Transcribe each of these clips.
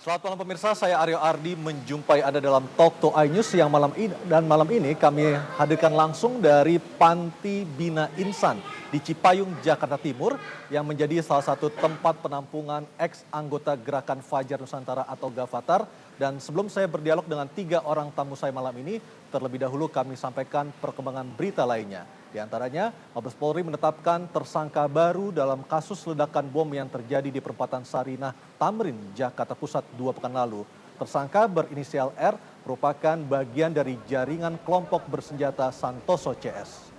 Selamat malam pemirsa, saya Aryo Ardi menjumpai Anda dalam Talk to iNews yang malam ini kami hadirkan langsung dari Panti Bina Insan di Cipayung, Jakarta Timur yang menjadi salah satu tempat penampungan ex-anggota Gerakan Fajar Nusantara atau Gavatar. Dan sebelum saya berdialog dengan 3 orang tamu saya malam ini, terlebih dahulu kami sampaikan perkembangan berita lainnya. Di antaranya, Mabes Polri menetapkan tersangka baru dalam kasus ledakan bom yang terjadi di perempatan Sarinah, Tamrin, Jakarta Pusat 2 pekan lalu. Tersangka berinisial R merupakan bagian dari jaringan kelompok bersenjata Santoso CS.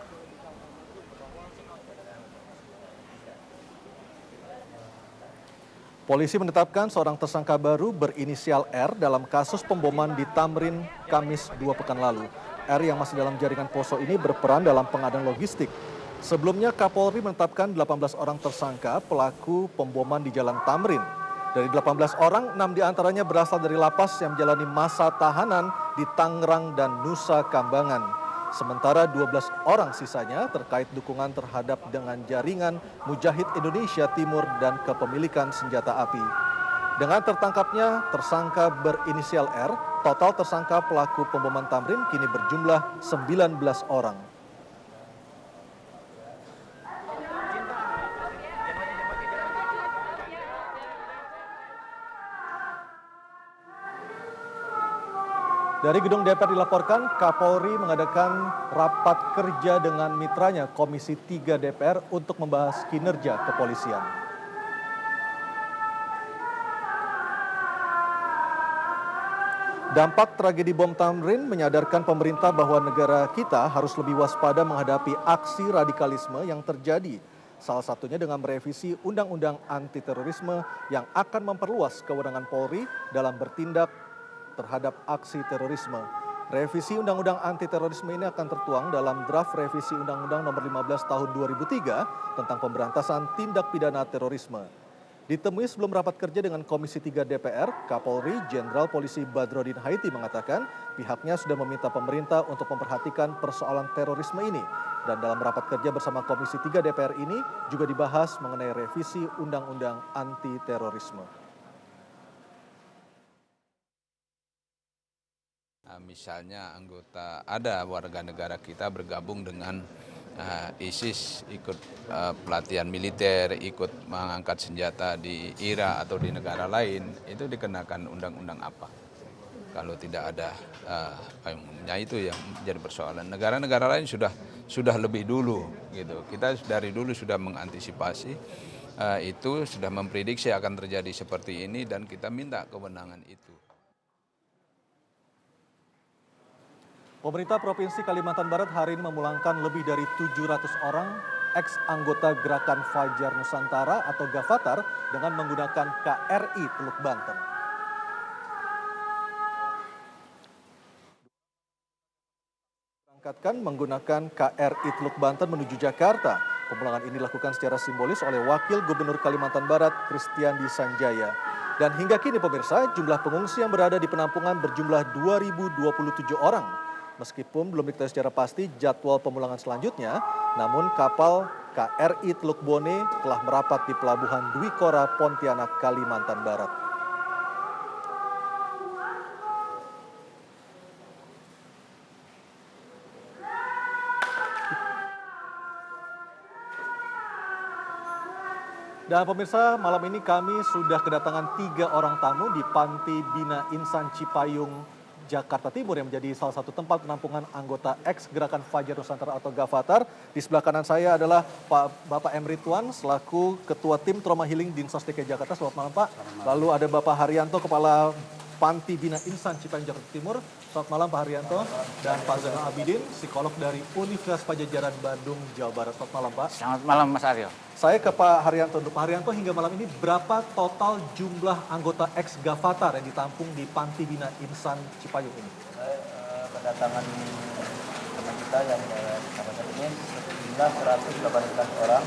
Polisi menetapkan seorang tersangka baru berinisial R dalam kasus pemboman di Tamrin, Kamis 2 pekan lalu. R yang masih dalam jaringan Poso ini berperan dalam pengadaan logistik. Sebelumnya Kapolri menetapkan 18 orang tersangka pelaku pemboman di Jalan Tamrin. Dari 18 orang, 6 diantaranya berasal dari lapas yang menjalani masa tahanan di Tangerang dan Nusa Kambangan. Sementara 12 orang sisanya terkait dukungan terhadap dengan jaringan Mujahid Indonesia Timur dan kepemilikan senjata api. Dengan tertangkapnya tersangka berinisial R, total tersangka pelaku pemboman Tamrin kini berjumlah 19 orang. Dari gedung DPR dilaporkan Kapolri mengadakan rapat kerja dengan mitranya Komisi 3 DPR untuk membahas kinerja kepolisian. Dampak tragedi bom Tamrin menyadarkan pemerintah bahwa negara kita harus lebih waspada menghadapi aksi radikalisme yang terjadi. Salah satunya dengan merevisi Undang-Undang Anti-Terorisme yang akan memperluas kewenangan Polri dalam bertindak terhadap aksi terorisme. Revisi Undang-Undang Anti-Terorisme ini akan tertuang dalam draft revisi Undang-Undang Nomor 15 Tahun 2003 tentang pemberantasan tindak pidana terorisme. Ditemui sebelum rapat kerja dengan Komisi 3 DPR, Kapolri Jenderal Polisi Badrodin Haiti mengatakan pihaknya sudah meminta pemerintah untuk memperhatikan persoalan terorisme ini. Dan dalam rapat kerja bersama Komisi 3 DPR ini juga dibahas mengenai revisi Undang-Undang Anti-Terorisme. Misalnya ada warga negara kita bergabung dengan ISIS, ikut pelatihan militer, ikut mengangkat senjata di Irak atau di negara lain, itu dikenakan undang-undang apa? Kalau tidak ada, itu yang menjadi persoalan. Negara-negara lain sudah lebih dulu, gitu. Kita dari dulu sudah mengantisipasi itu, sudah memprediksi akan terjadi seperti ini dan kita minta kewenangan itu. Pemerintah Provinsi Kalimantan Barat hari ini memulangkan lebih dari 700 orang ex-anggota Gerakan Fajar Nusantara atau Gavatar dengan menggunakan KRI Teluk Banten. Berangkatkan menggunakan KRI Teluk Banten menuju Jakarta. Pemulangan ini dilakukan secara simbolis oleh Wakil Gubernur Kalimantan Barat, Kristiandi Sanjaya. Dan hingga kini pemirsa, jumlah pengungsi yang berada di penampungan berjumlah 2.027 orang. Meskipun belum diketahui secara pasti jadwal pemulangan selanjutnya, namun kapal KRI Teluk Bone telah merapat di Pelabuhan Dwi Kora, Pontianak, Kalimantan Barat. Dan pemirsa, malam ini kami sudah kedatangan 3 orang tamu di Panti Bina Insan Cipayung, Jakarta Timur yang menjadi salah satu tempat penampungan anggota ex-Gerakan Fajar Nusantara atau Gavatar. Di sebelah kanan saya adalah Bapak M. Ridwan selaku Ketua Tim Trauma Healing Dinsos DKI Jakarta. Selamat malam Pak. Lalu ada Bapak Haryanto, Kepala Panti Bina Insan Cipayung Jakarta Timur. Selamat malam Pak Haryanto. Dan Pak Zainal Abidin, psikolog dari Universitas Padjadjaran Bandung, Jawa Barat. Selamat malam Pak. Selamat malam Mas Aryo. Saya ke Pak Haryanto. Pak Haryanto, hingga malam ini berapa total jumlah anggota ex-Gavatar yang ditampung di Panti Bina Insan Cipayung ini? Kedatangan teman kita yang Gavatar ini jumlah 118 orang,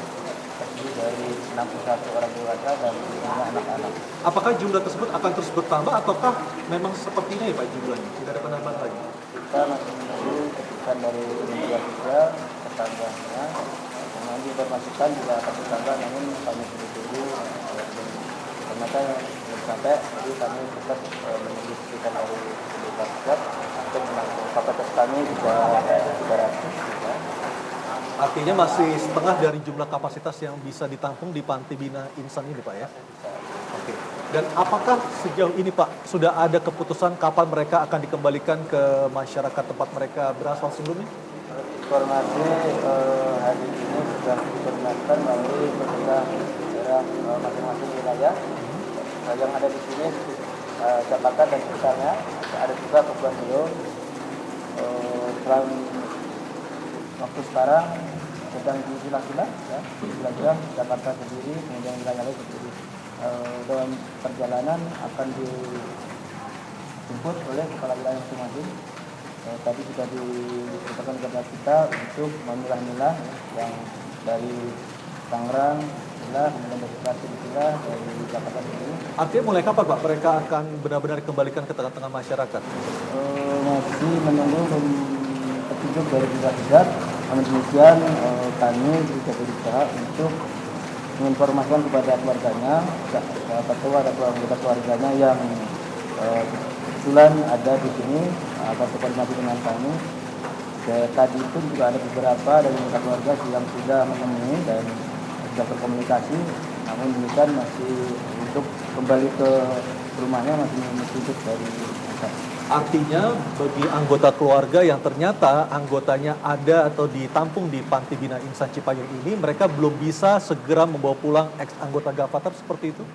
terdiri dari 61 orang dewasa dan 5 anak-anak. Apakah jumlah tersebut akan terus bertambah ataukah memang seperti ini ya Pak jumlahnya? Tidak ada penambahan lagi? Kita masih menunggu keputusan dari Kementerian Sosial, tetangganya. Nanti informasikan juga akan bertambah, namun kami tunggu ternyata sampai, jadi kami tetap menunggu sekitar dari pusat untuk menampung kapasitas kami bisa 300 juga. Artinya masih setengah dari jumlah kapasitas yang bisa ditampung di Panti Bina Insan ini Pak ya? Oke. Dan apakah sejauh ini Pak sudah ada keputusan kapan mereka akan dikembalikan ke masyarakat tempat mereka berasal sebelumnya? Informasi hari ini sudah dikoordinasikan melalui pemerintah daerah masing-masing wilayah. Yang ada di sini Jakarta dan sekitarnya, ada juga Kepulauan Riau. Selain waktu sekarang sedang dipilah-pilah, ya, dipilah-pilah Jakarta sendiri, kemudian wilayah lain sendiri. Dalam perjalanan akan dijemput oleh kepala wilayah masing-masing. Tadi sudah diberitakan kepada kita untuk memilah-milah yang dari Tangerang, kemudian dari Bekasi dipilah, dari Jakarta sendiri. Artinya mulai kapan Pak mereka akan benar-benar dikembalikan ke tengah-tengah masyarakat? Masih menunggu petunjuk dari pihak-pihak. Namun demikian kami juga berusaha untuk menginformasikan kepada keluarganya, ketua atau anggota keluarganya yang kebetulan ada di sini agar berkoordinasi dengan kami. Tadi itu juga ada beberapa dari anggota keluarga yang sudah menemui dan sudah berkomunikasi, namun demikian masih untuk kembali ke rumahnya masih menuntut dari kita. Artinya bagi anggota keluarga yang ternyata anggotanya ada atau ditampung di Panti Bina Insan Cipayung ini, mereka belum bisa segera membawa pulang ex anggota Gavatar seperti itu?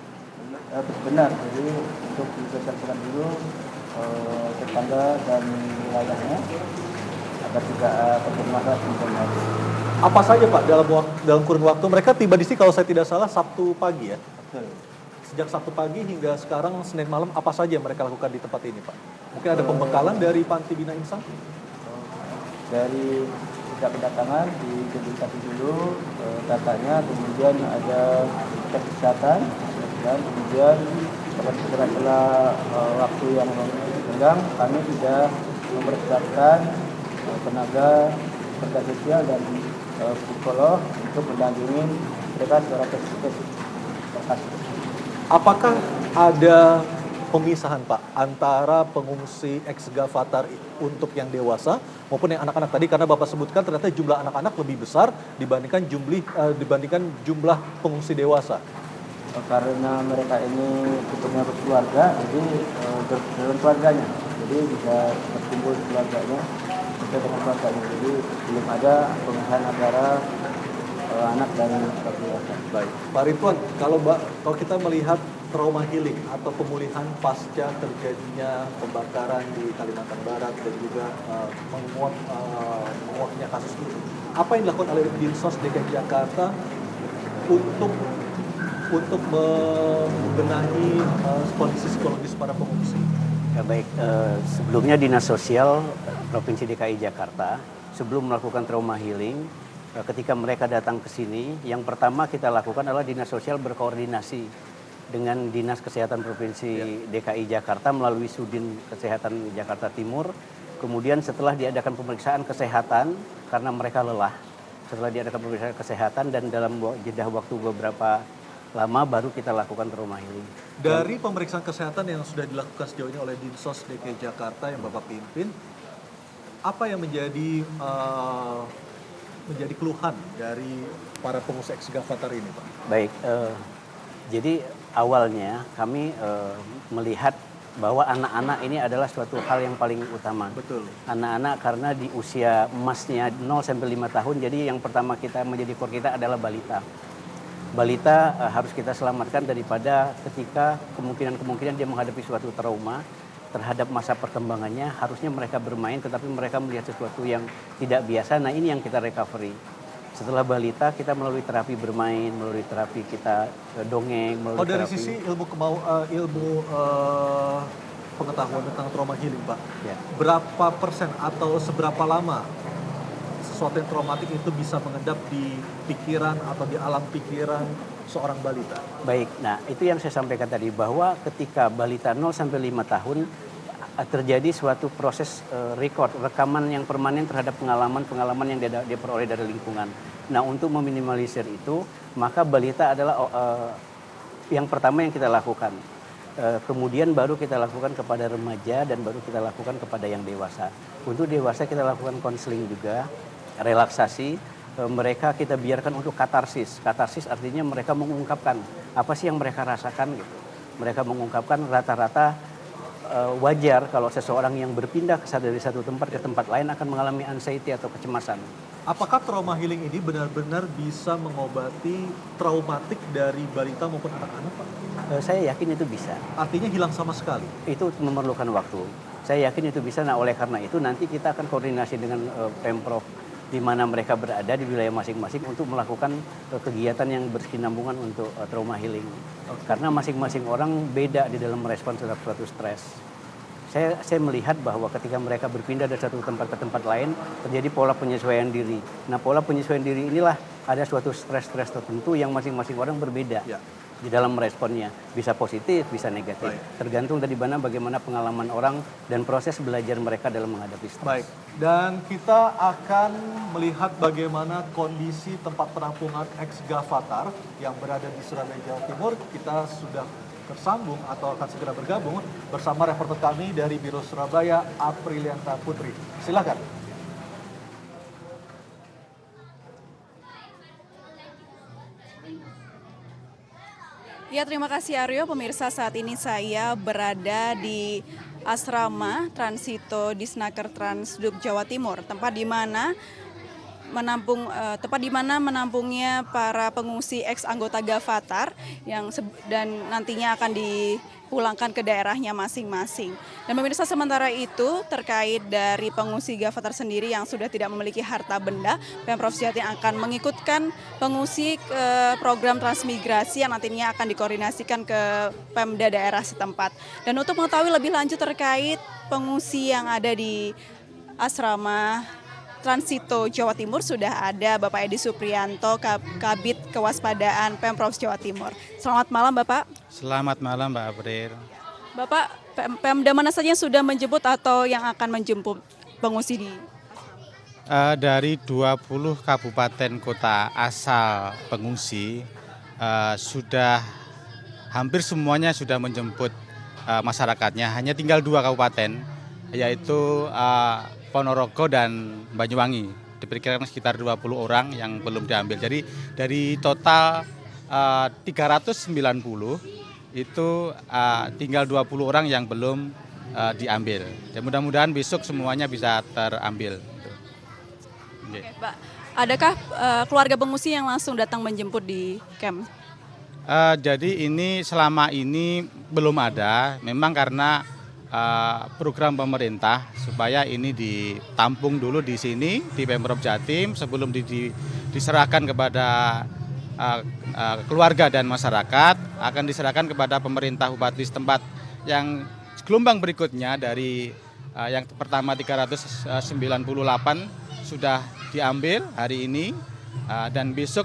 Benar, jadi untuk disosialisasikan dulu tetangga dan wilayahnya agar tidak terjadi masalah sebenarnya. Apa saja Pak dalam kurun waktu mereka tiba di sini kalau saya tidak salah Sabtu pagi ya? Betul. Sejak Sabtu pagi hingga sekarang Senin malam apa saja yang mereka lakukan di tempat ini Pak? Mungkin ada pembekalan dari Panti Bina Insan? Dari sejak kedatangan diidentifikasi dulu datanya, kemudian ada tes kesehatan, dan kemudian setelah waktu yang senggang kami sudah mempersiapkan tenaga kerja sosial dan psikolog untuk mendampingi mereka secara spesifik. Apakah ada pemisahan Pak antara pengungsi ex-Gavatar untuk yang dewasa maupun yang anak-anak tadi, karena Bapak sebutkan ternyata jumlah anak-anak lebih besar dibandingkan jumlah pengungsi dewasa. Karena mereka ini bentuknya berkeluarga, jadi dengan keluarganya, jadi bisa berkumpul keluarganya dengan keluarganya, jadi belum ada pemisahan antara anak dan dewasa. Baik, Pak Ridwan, kalau kita melihat trauma healing atau pemulihan pasca terjadinya pembakaran di Kalimantan Barat dan juga menguaknya kasus ini, apa yang dilakukan oleh Dinsos DKI Jakarta untuk membenahi kondisi psikologis para pengungsi? Ya baik, sebelumnya Dinas Sosial Provinsi DKI Jakarta sebelum melakukan trauma healing, ketika mereka datang ke sini, yang pertama kita lakukan adalah Dinas Sosial berkoordinasi dengan Dinas Kesehatan Provinsi DKI Jakarta melalui Sudin Kesehatan Jakarta Timur. Kemudian setelah diadakan pemeriksaan kesehatan karena mereka lelah, setelah diadakan pemeriksaan kesehatan dan dalam jeda waktu beberapa lama baru kita lakukan trauma healing. Dari pemeriksaan kesehatan yang sudah dilakukan sejauh ini oleh Dinsos DKI Jakarta yang Bapak pimpin, apa yang menjadi keluhan dari para pengungsi ex-Gavatar ini, Pak? Baik, jadi awalnya kami melihat bahwa anak-anak ini adalah suatu hal yang paling utama. Betul. Anak-anak karena di usia emasnya 0 sampai 5 tahun, jadi yang pertama kita menjadi core kita adalah balita. Balita harus kita selamatkan daripada ketika kemungkinan dia menghadapi suatu trauma terhadap masa perkembangannya, harusnya mereka bermain tetapi mereka melihat sesuatu yang tidak biasa. Nah, ini yang kita recovery. Setelah balita kita melalui terapi bermain, melalui terapi kita dongeng, melalui dari terapi. sisi ilmu pengetahuan tentang trauma healing, Pak. Ya. Berapa persen atau seberapa lama sesuatu yang traumatik itu bisa mengendap di pikiran atau di alam pikiran seorang balita? Baik, nah itu yang saya sampaikan tadi, bahwa ketika balita 0 sampai 5 tahun terjadi suatu proses rekaman yang permanen terhadap pengalaman yang dia peroleh dari lingkungan. Nah, untuk meminimalisir itu, maka balita adalah yang pertama yang kita lakukan. Kemudian baru kita lakukan kepada remaja dan baru kita lakukan kepada yang dewasa. Untuk dewasa kita lakukan konseling juga, relaksasi. Mereka kita biarkan untuk katarsis. Katarsis artinya mereka mengungkapkan apa sih yang mereka rasakan gitu. Mereka mengungkapkan rata-rata wajar kalau seseorang yang berpindah dari satu tempat ke tempat lain akan mengalami anxiety atau kecemasan. Apakah trauma healing ini benar-benar bisa mengobati traumatik dari balita maupun anak-anak, Pak? Saya yakin itu bisa. Artinya hilang sama sekali? Itu memerlukan waktu. Saya yakin itu bisa. Nah, oleh karena itu nanti kita akan koordinasi dengan Pemprov di mana mereka berada di wilayah masing-masing untuk melakukan kegiatan yang berkesinambungan untuk trauma healing. Karena masing-masing orang beda di dalam merespon terhadap suatu stres. Saya melihat bahwa ketika mereka berpindah dari satu tempat ke tempat lain, terjadi pola penyesuaian diri. Nah, pola penyesuaian diri inilah ada suatu stres-stres tertentu yang masing-masing orang berbeda di dalam meresponnya. Bisa positif, bisa negatif. Tergantung dari mana bagaimana pengalaman orang dan proses belajar mereka dalam menghadapi stres. Baik, dan kita akan melihat bagaimana kondisi tempat penampungan ex-Gavatar yang berada di Surabaya, Jawa Timur. Kita sudah tersambung atau akan segera bergabung bersama reporter kami dari Biro Surabaya, Aprilianta Putri. Silakan. Ya, terima kasih Aryo. Pemirsa, saat ini saya berada di Asrama Transito Disnaker Transduk Jawa Timur, tempat di mana menampungnya para pengungsi ex anggota Gavatar dan nantinya akan dipulangkan ke daerahnya masing-masing. Dan pemirsa, sementara itu terkait dari pengungsi Gavatar sendiri yang sudah tidak memiliki harta benda, Pemprov Jatim akan mengikutkan pengungsi ke program transmigrasi yang nantinya akan dikoordinasikan ke Pemda daerah setempat. Dan untuk mengetahui lebih lanjut terkait pengungsi yang ada di asrama Transito Jawa Timur sudah ada Bapak Edi Suprianto, Kabid Kewaspadaan Pemprov Jawa Timur. Selamat malam Bapak. Selamat malam Mbak April. Bapak, Pemda mana saja yang sudah menjemput atau yang akan menjemput pengungsi di? Dari 20 kabupaten kota asal pengungsi, sudah hampir semuanya sudah menjemput masyarakatnya. Hanya tinggal 2 kabupaten, yaitu Ponorogo dan Banyuwangi. Diperkirakan sekitar 20 orang yang belum diambil. Jadi dari total 390 itu tinggal 20 orang yang belum diambil. Dan mudah-mudahan besok semuanya bisa terambil. Oke, Pak. Adakah keluarga pengungsi yang langsung datang menjemput di camp? Jadi ini selama ini belum ada. Memang karena program pemerintah supaya ini ditampung dulu di sini di Pemprov Jatim sebelum diserahkan kepada keluarga dan masyarakat, akan diserahkan kepada pemerintah bupati setempat. Yang gelombang berikutnya dari yang pertama 398 sudah diambil hari ini, dan besok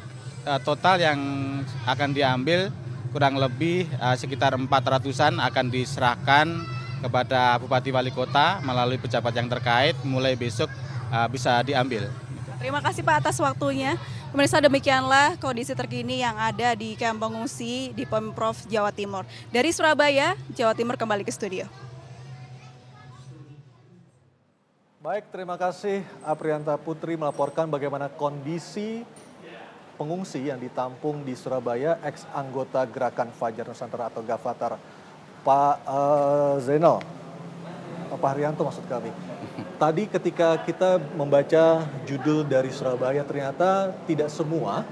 total yang akan diambil kurang lebih sekitar 400-an akan diserahkan kepada Bupati Wali Kota melalui pejabat yang terkait, mulai besok bisa diambil. Terima kasih Pak atas waktunya. Pemirsa, demikianlah kondisi terkini yang ada di kamp pengungsi di Pemprov Jawa Timur. Dari Surabaya, Jawa Timur, kembali ke studio. Baik, terima kasih Aprilianta Putri melaporkan bagaimana kondisi pengungsi yang ditampung di Surabaya, ex anggota Gerakan Fajar Nusantara atau Gavatar. Pak Zainal, Pak Haryanto maksud kami. Tadi ketika kita membaca judul dari Surabaya, ternyata tidak semua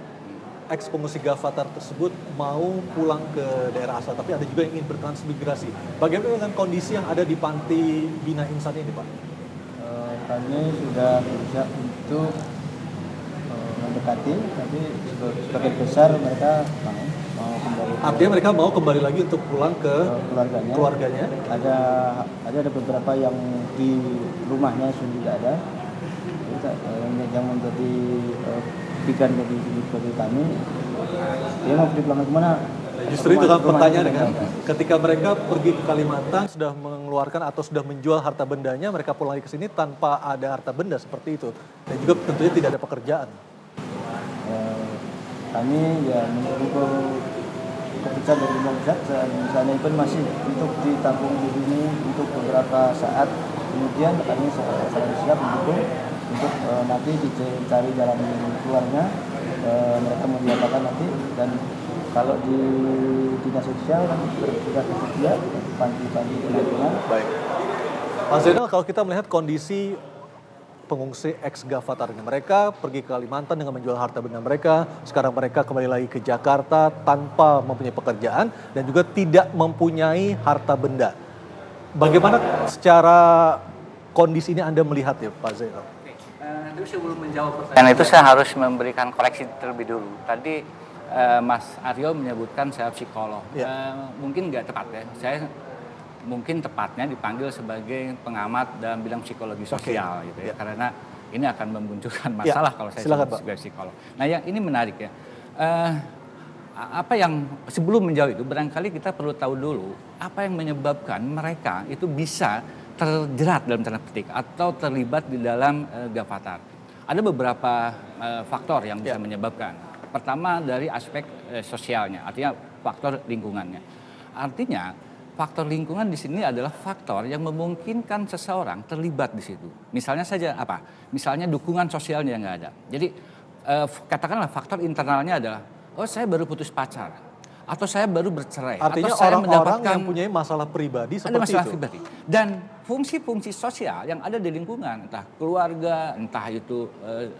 ex pengungsi Gavatar tersebut mau pulang ke daerah asal, tapi ada juga yang ingin bertransmigrasi. Bagaimana dengan kondisi yang ada di Panti Bina Insan ini, Pak? Kami sudah berusaha untuk mendekati, tapi sebagian besar mereka mau kembali. Artinya mereka mau kembali lagi untuk pulang ke keluarganya. Ada beberapa yang di rumahnya sudah tidak ada. Yang menjadi pikiran bagi kami, dia mau pergi pulang kemana? Justru itu kan pertanyaan kan, ketika mereka pergi ke Kalimantan sudah mengeluarkan atau sudah menjual harta bendanya, mereka pulang lagi ke sini tanpa ada harta benda seperti itu, dan juga tentunya tidak ada pekerjaan. Kami ya menunggu keputusan dari Undang Zat misalnya itu masih untuk ditampung di sini untuk beberapa saat, kemudian kami selalu siap mendukung untuk nanti dicari jalan keluarnya, mereka mau diapakan nanti. Dan kalau di dinas sosial kan sudah tersedia panti-panti penampungan. Baik. Pak Zainal, kalau kita melihat kondisi pengungsi ex-Gavatar ini, mereka pergi ke Kalimantan dengan menjual harta benda mereka, sekarang mereka kembali lagi ke Jakarta tanpa mempunyai pekerjaan dan juga tidak mempunyai harta benda. Bagaimana secara kondisi ini Anda melihat ya Pak Zainal? Tapi sebelum menjawab pertanyaan itu saya harus memberikan koreksi terlebih dulu. Tadi Mas Aryo menyebutkan saya psikolog. Ya. Mungkin nggak tepat ya. Saya mungkin tepatnya dipanggil sebagai pengamat dalam bidang psikologi sosial gitu ya. Karena ini akan memunculkan masalah kalau saya sebagai psikolog. Nah, yang ini menarik ya. Apa yang sebelum menjawab itu barangkali kita perlu tahu dulu apa yang menyebabkan mereka itu bisa terjerat dalam tanda petik atau terlibat di dalam Gavatar. Ada beberapa faktor yang bisa menyebabkan. Pertama dari aspek sosialnya, artinya faktor lingkungannya. Artinya faktor lingkungan di sini adalah faktor yang memungkinkan seseorang terlibat di situ. Misalnya saja apa? Misalnya dukungan sosialnya nggak ada. Jadi katakanlah faktor internalnya adalah, oh saya baru putus pacar, atau saya baru bercerai. Artinya atau saya orang-orang yang punya masalah pribadi seperti masalah itu. Pribadi. Dan fungsi-fungsi sosial yang ada di lingkungan, entah keluarga, entah itu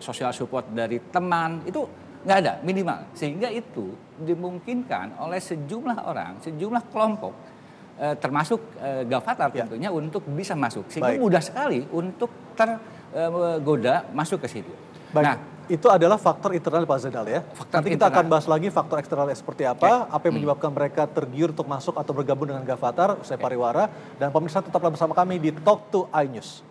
social support dari teman, itu nggak ada minimal. Sehingga itu dimungkinkan oleh sejumlah orang, sejumlah kelompok, termasuk Gavatar tentunya untuk bisa masuk. Sehingga mudah sekali untuk tergoda masuk ke situ. Baik. Nah, itu adalah faktor internal Pak Zainal ya. Nanti kita akan bahas lagi faktor eksternal seperti apa yang menyebabkan mereka tergiur untuk masuk atau bergabung dengan Gavatar usai pariwara. Dan pemirsa tetaplah bersama kami di Talk to iNews.